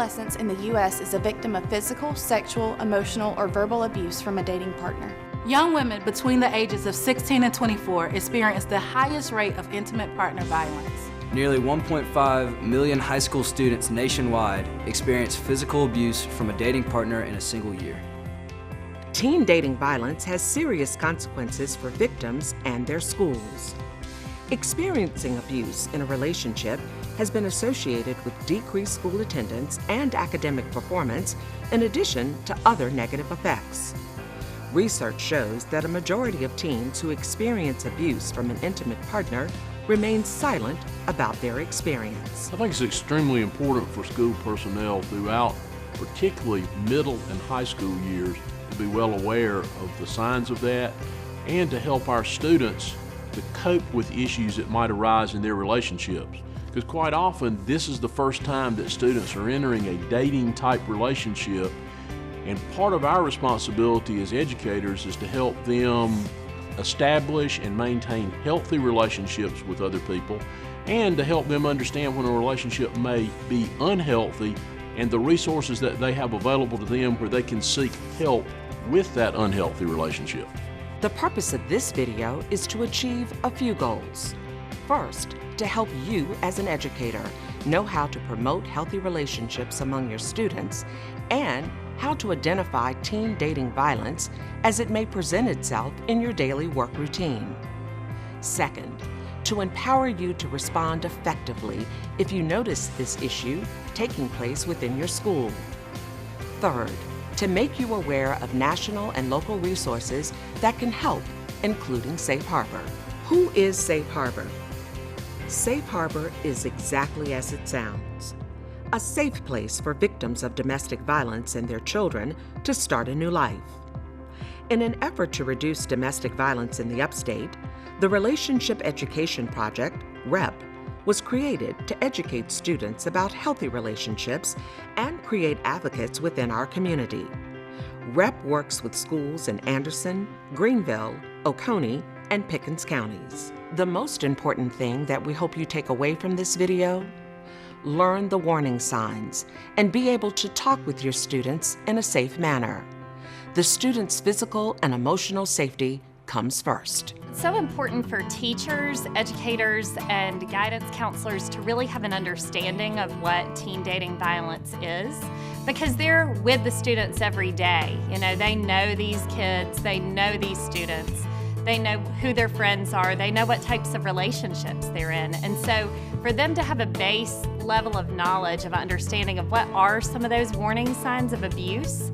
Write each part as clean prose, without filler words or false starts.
adolescents in the U.S. is a victim of physical, sexual, emotional, or verbal abuse from a dating partner. Young women between the ages of 16 and 24 experience the highest rate of intimate partner violence. Nearly 1.5 million high school students nationwide experience physical abuse from a dating partner in a single year. Teen dating violence has serious consequences for victims and their schools. Experiencing abuse in a relationship has been associated with decreased school attendance and academic performance, in addition to other negative effects. Research shows that a majority of teens who experience abuse from an intimate partner remain silent about their experience. I think it's extremely important for school personnel throughout, particularly middle and high school years, to be well aware of the signs of that and to help our students to cope with issues that might arise in their relationships. Because quite often, this is the first time that students are entering a dating type relationship, and part of our responsibility as educators is to help them establish and maintain healthy relationships with other people, and to help them understand when a relationship may be unhealthy and the resources that they have available to them where they can seek help with that unhealthy relationship. The purpose of this video is to achieve a few goals. First, to help you as an educator know how to promote healthy relationships among your students and how to identify teen dating violence as it may present itself in your daily work routine. Second, to empower you to respond effectively if you notice this issue taking place within your school. Third, to make you aware of national and local resources that can help, including Safe Harbor. Who is Safe Harbor? Safe Harbor is exactly as it sounds. A safe place for victims of domestic violence and their children to start a new life. In an effort to reduce domestic violence in the upstate, the Relationship Education Project, REP, was created to educate students about healthy relationships and create advocates within our community. REP works with schools in Anderson, Greenville, Oconee, and Pickens counties. The most important thing that we hope you take away from this video: learn the warning signs and be able to talk with your students in a safe manner. The student's physical and emotional safety comes first. It's so important for teachers, educators, and guidance counselors to really have an understanding of what teen dating violence is, because they're with the students every day. You know, they know these kids, they know these students, they know who their friends are, they know what types of relationships they're in. And so for them to have a base level of knowledge, of understanding of what are some of those warning signs of abuse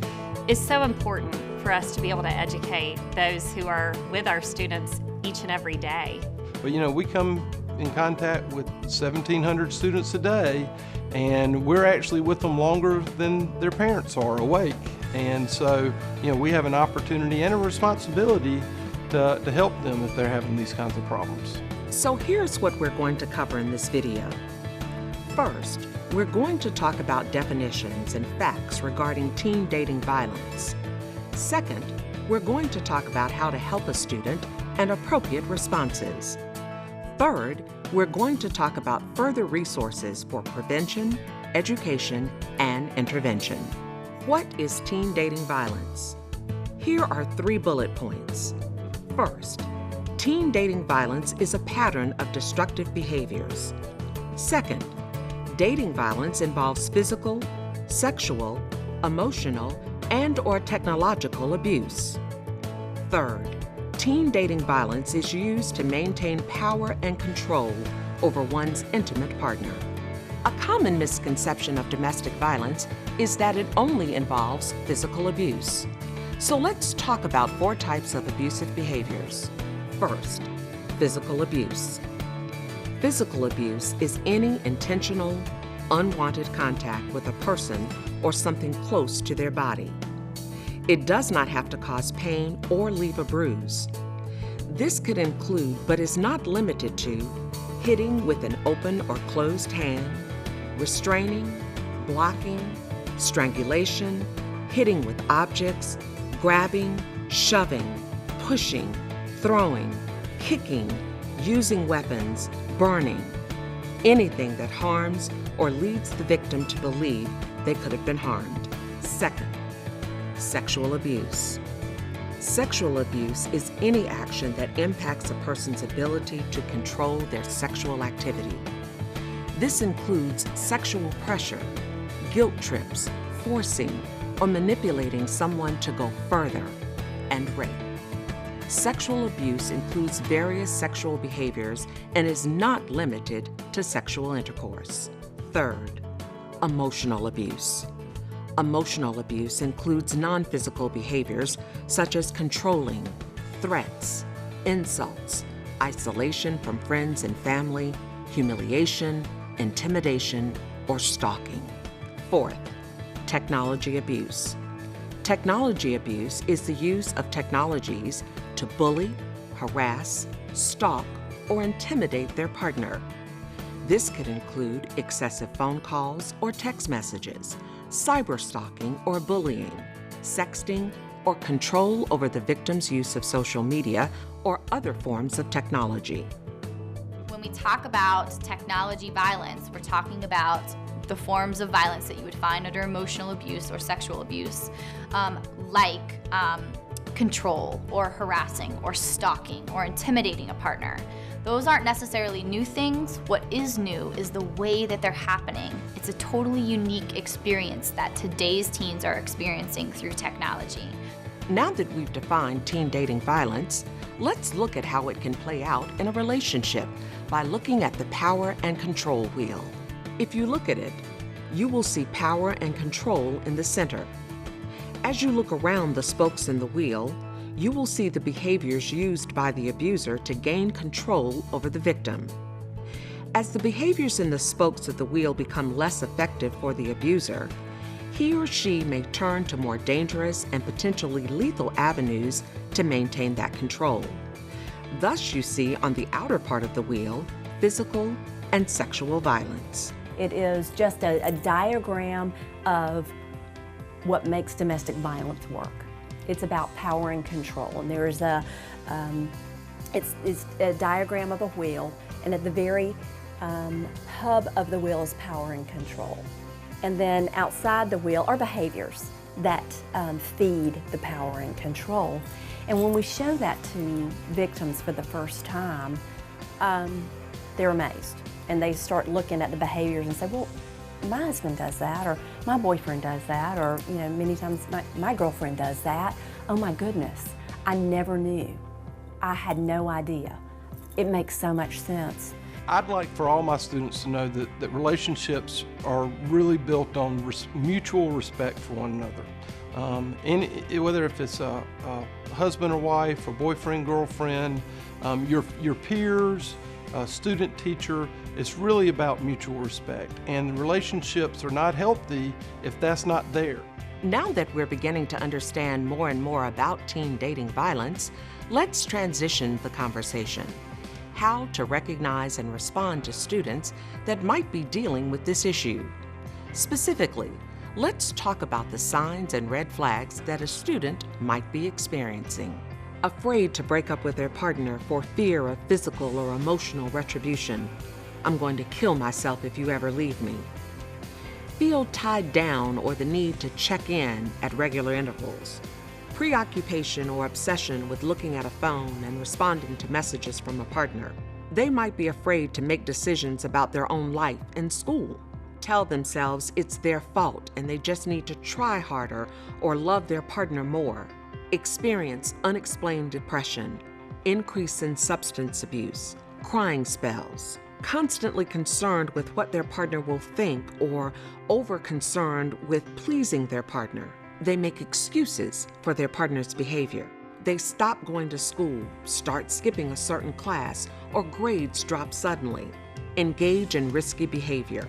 is so important for us to be able to educate those who are with our students each and every day. But you know, we come in contact with 1,700 students a day, and we're actually with them longer than their parents are awake. And so, you know, we have an opportunity and a responsibility to help them if they're having these kinds of problems. So here's what we're going to cover in this video. First, we're going to talk about definitions and facts regarding teen dating violence. Second, we're going to talk about how to help a student and appropriate responses. Third, we're going to talk about further resources for prevention, education, and intervention. What is teen dating violence? Here are 3 bullet points. First, teen dating violence is a pattern of destructive behaviors. Second, dating violence involves physical, sexual, emotional, and/or technological abuse. Third, teen dating violence is used to maintain power and control over one's intimate partner. A common misconception of domestic violence is that it only involves physical abuse. So let's talk about 4 types of abusive behaviors. First, physical abuse. Physical abuse is any intentional, unwanted contact with a person or something close to their body. It does not have to cause pain or leave a bruise. This could include, but is not limited to, hitting with an open or closed hand, restraining, blocking, strangulation, hitting with objects, grabbing, shoving, pushing, throwing, kicking, using weapons, burning, anything that harms or leads the victim to believe they could have been harmed. Second, sexual abuse. Sexual abuse is any action that impacts a person's ability to control their sexual activity. This includes sexual pressure, guilt trips, forcing, or manipulating someone to go further, and rape. Sexual abuse includes various sexual behaviors and is not limited to sexual intercourse. Third, emotional abuse. Emotional abuse includes non-physical behaviors such as controlling, threats, insults, isolation from friends and family, humiliation, intimidation, or stalking. Fourth, technology abuse. Technology abuse is the use of technologies to bully, harass, stalk, or intimidate their partner. This could include excessive phone calls or text messages, cyberstalking or bullying, sexting, or control over the victim's use of social media or other forms of technology. When we talk about technology violence, we're talking about the forms of violence that you would find under emotional abuse or sexual abuse, like control or harassing or stalking or intimidating a partner. Those aren't necessarily new things. What is new is the way that they're happening. It's a totally unique experience that today's teens are experiencing through technology. Now that we've defined teen dating violence, let's look at how it can play out in a relationship by looking at the power and control wheel. If you look at it, you will see power and control in the center. As you look around the spokes in the wheel, you will see the behaviors used by the abuser to gain control over the victim. As the behaviors in the spokes of the wheel become less effective for the abuser, he or she may turn to more dangerous and potentially lethal avenues to maintain that control. Thus, you see on the outer part of the wheel, physical and sexual violence. It is just a diagram of what makes domestic violence work. It's about power and control, and there is it's a diagram of a wheel, and at the very hub of the wheel is power and control. And then outside the wheel are behaviors that feed the power and control. And when we show that to victims for the first time, they're amazed, and they start looking at the behaviors and say, well, my husband does that, or my boyfriend does that, or many times my girlfriend does that. Oh my goodness, I never knew. I had no idea. It makes so much sense. I'd like for all my students to know that relationships are really built on mutual respect for one another. Whether if it's a husband or wife, or boyfriend, girlfriend, your peers, student, teacher, it's really about mutual respect. And relationships are not healthy if that's not there. Now that we're beginning to understand more and more about teen dating violence, let's transition the conversation. How to recognize and respond to students that might be dealing with this issue. Specifically, let's talk about the signs and red flags that a student might be experiencing. Afraid to break up with their partner for fear of physical or emotional retribution. I'm going to kill myself if you ever leave me. Feel tied down or the need to check in at regular intervals. Preoccupation or obsession with looking at a phone and responding to messages from a partner. They might be afraid to make decisions about their own life in school. Tell themselves it's their fault and they just need to try harder or love their partner more. Experience unexplained depression, increase in substance abuse, crying spells, constantly concerned with what their partner will think or over-concerned with pleasing their partner. They make excuses for their partner's behavior. They stop going to school, start skipping a certain class, or grades drop suddenly. Engage in risky behavior,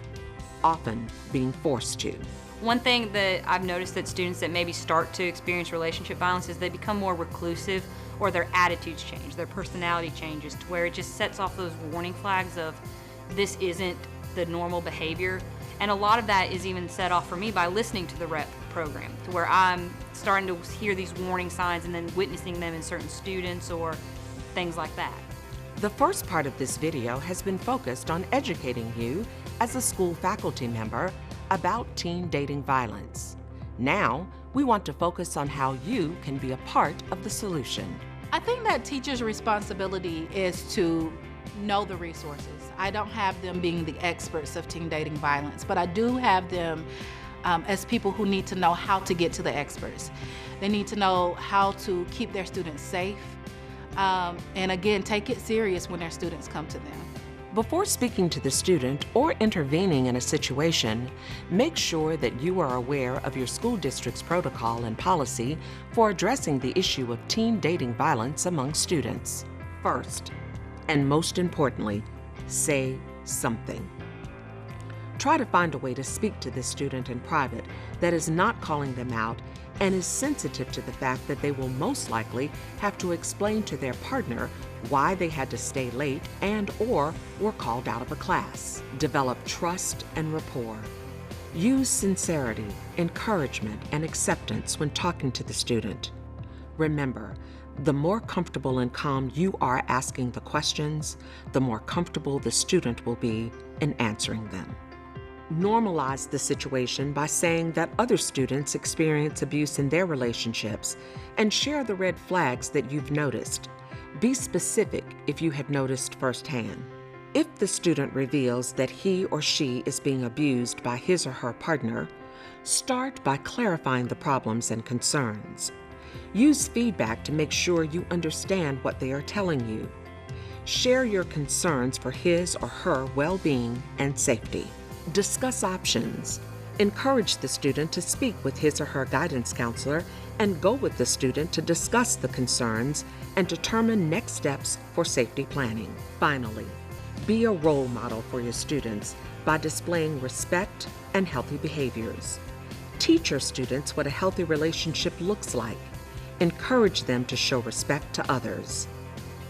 often being forced to. One thing that I've noticed that students that maybe start to experience relationship violence is they become more reclusive, or their attitudes change, their personality changes, to where it just sets off those warning flags of this isn't the normal behavior. And a lot of that is even set off for me by listening to the REP program, to where I'm starting to hear these warning signs and then witnessing them in certain students or things like that. The first part of this video has been focused on educating you as a school faculty member about teen dating violence. Now, we want to focus on how you can be a part of the solution. I think that teachers' responsibility is to know the resources. I don't have them being the experts of teen dating violence, but I do have them as people who need to know how to get to the experts. They need to know how to keep their students safe, and again, take it serious when their students come to them. Before speaking to the student or intervening in a situation, make sure that you are aware of your school district's protocol and policy for addressing the issue of teen dating violence among students. First, and most importantly, say something. Try to find a way to speak to this student in private that is not calling them out and is sensitive to the fact that they will most likely have to explain to their partner why they had to stay late and/or were called out of a class. Develop trust and rapport. Use sincerity, encouragement, and acceptance when talking to the student. Remember, the more comfortable and calm you are asking the questions, the more comfortable the student will be in answering them. Normalize the situation by saying that other students experience abuse in their relationships and share the red flags that you've noticed. Be specific if you have noticed firsthand. If the student reveals that he or she is being abused by his or her partner, start by clarifying the problems and concerns. Use feedback to make sure you understand what they are telling you. Share your concerns for his or her well-being and safety. Discuss options. Encourage the student to speak with his or her guidance counselor and go with the student to discuss the concerns and determine next steps for safety planning. Finally, be a role model for your students by displaying respect and healthy behaviors. Teach your students what a healthy relationship looks like. Encourage them to show respect to others.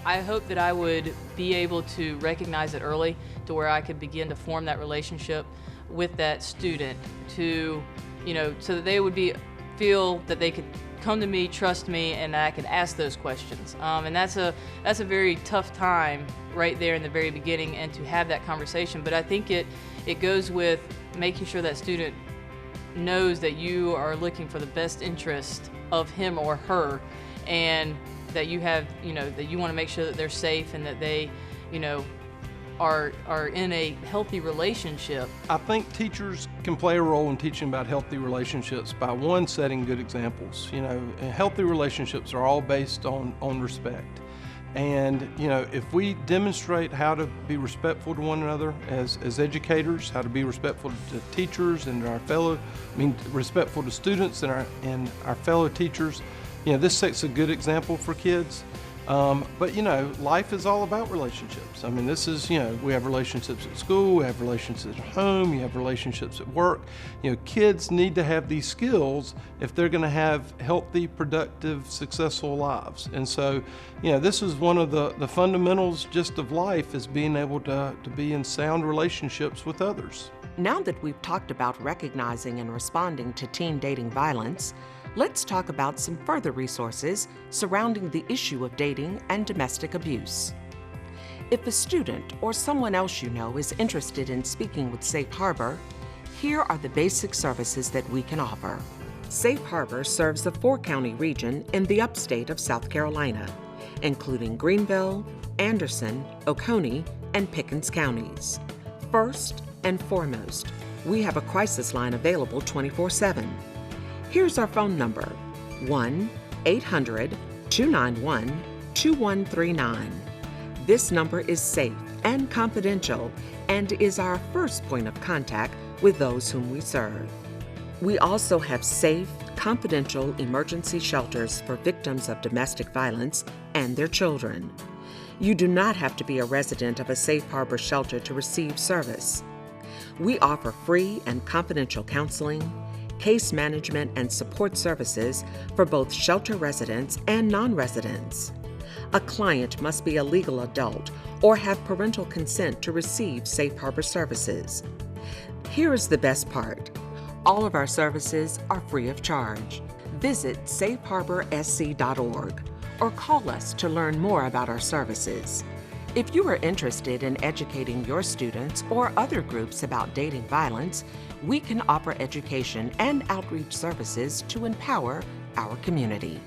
I hope that I would be able to recognize it early to where I could begin to form that relationship with that student to, so that they would feel that they could come to me, trust me, and that I could ask those questions. And that's a very tough time right there in the very beginning, and to have that conversation. But I think it goes with making sure that student knows that you are looking for the best interest of him or her, and that you have, that you want to make sure that they're safe and that they, are in a healthy relationship. I think teachers can play a role in teaching about healthy relationships by, one, setting good examples. Healthy relationships are all based on respect. And, if we demonstrate how to be respectful to one another as educators, how to be respectful to teachers and respectful to students and our fellow teachers, this sets a good example for kids. But life is all about relationships. This is, we have relationships at school, we have relationships at home, you have relationships at work. Kids need to have these skills if they're going to have healthy, productive, successful lives. And so, this is one of the fundamentals just of life, is being able to be in sound relationships with others. Now that we've talked about recognizing and responding to teen dating violence, let's talk about some further resources surrounding the issue of dating and domestic abuse. If a student or someone else you know is interested in speaking with Safe Harbor, here are the basic services that we can offer. Safe Harbor serves the 4-county region in the upstate of South Carolina, including Greenville, Anderson, Oconee, and Pickens counties. First and foremost, we have a crisis line available 24/7. Here's our phone number, 1-800-291-2139. This number is safe and confidential and is our first point of contact with those whom we serve. We also have safe, confidential emergency shelters for victims of domestic violence and their children. You do not have to be a resident of a Safe Harbor shelter to receive service. We offer free and confidential counseling, case management, and support services for both shelter residents and non-residents. A client must be a legal adult or have parental consent to receive Safe Harbor services. Here is the best part. All of our services are free of charge. Visit safeharborsc.org or call us to learn more about our services. If you are interested in educating your students or other groups about dating violence, we can offer education and outreach services to empower our community.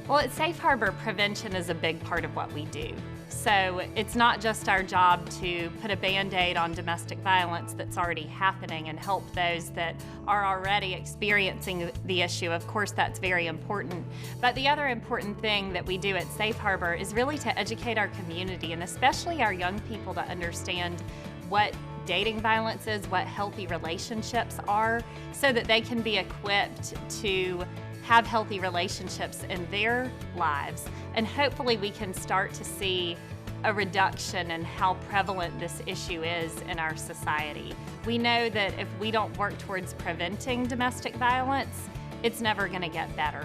Well, at Safe Harbor, prevention is a big part of what we do. So it's not just our job to put a Band-Aid on domestic violence that's already happening and help those that are already experiencing the issue. Of course, that's very important. But the other important thing that we do at Safe Harbor is really to educate our community, and especially our young people, to understand what dating violence is, what healthy relationships are, so that they can be equipped to have healthy relationships in their lives. And hopefully we can start to see a reduction in how prevalent this issue is in our society. We know that if we don't work towards preventing domestic violence, it's never going to get better.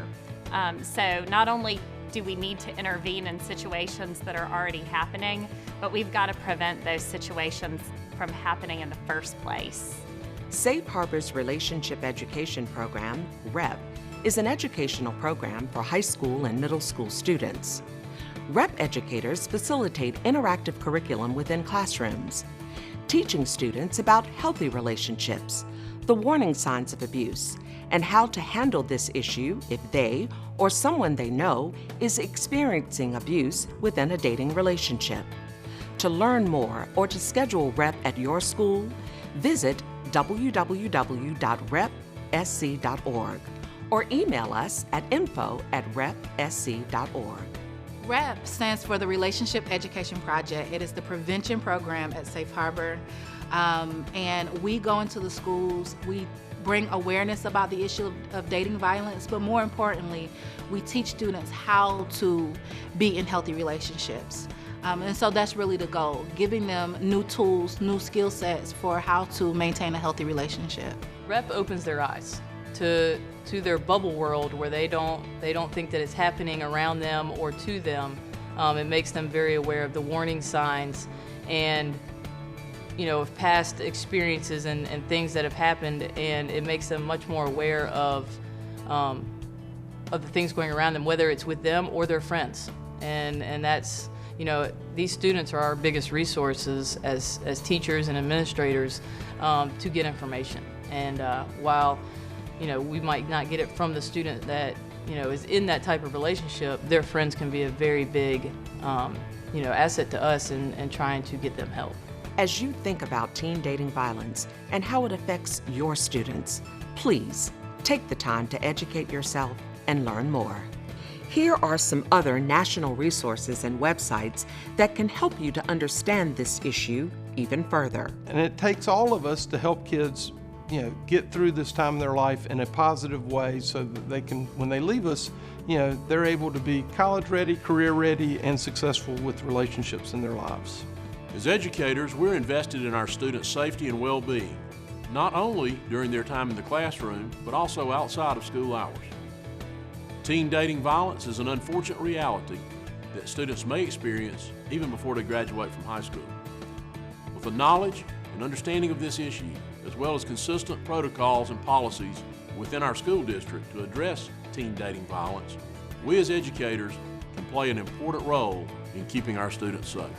So not only do we need to intervene in situations that are already happening, but we've got to prevent those situations from happening in the first place. Safe Harbor's Relationship Education Program, REP, is an educational program for high school and middle school students. REP educators facilitate interactive curriculum within classrooms, teaching students about healthy relationships, the warning signs of abuse, and how to handle this issue if they or someone they know is experiencing abuse within a dating relationship. To learn more or to schedule REP at your school, visit www.repsc.org or email us at info@repsc.org. REP stands for the Relationship Education Project. It is the prevention program at Safe Harbor. And we go into the schools, we bring awareness about the issue of dating violence, but more importantly, we teach students how to be in healthy relationships. And so that's really the goal, giving them new tools, new skill sets for how to maintain a healthy relationship. REP opens their eyes to their bubble world where they don't think that it's happening around them or to them. It makes them very aware of the warning signs and of past experiences and things that have happened, and it makes them much more aware of the things going around them, whether it's with them or their friends. And that's, these students are our biggest resources as teachers and administrators to get information. And while we might not get it from the student that, is in that type of relationship, their friends can be a very big, asset to us in trying to get them help. As you think about teen dating violence and how it affects your students, please take the time to educate yourself and learn more. Here are some other national resources and websites that can help you to understand this issue even further. And it takes all of us to help kids get through this time in their life in a positive way so that they can, when they leave us, they're able to be college ready, career ready, and successful with relationships in their lives. As educators, we're invested in our students' safety and well-being, not only during their time in the classroom, but also outside of school hours. Teen dating violence is an unfortunate reality that students may experience even before they graduate from high school. With the knowledge and understanding of this issue, as well as consistent protocols and policies within our school district to address teen dating violence, we as educators can play an important role in keeping our students safe.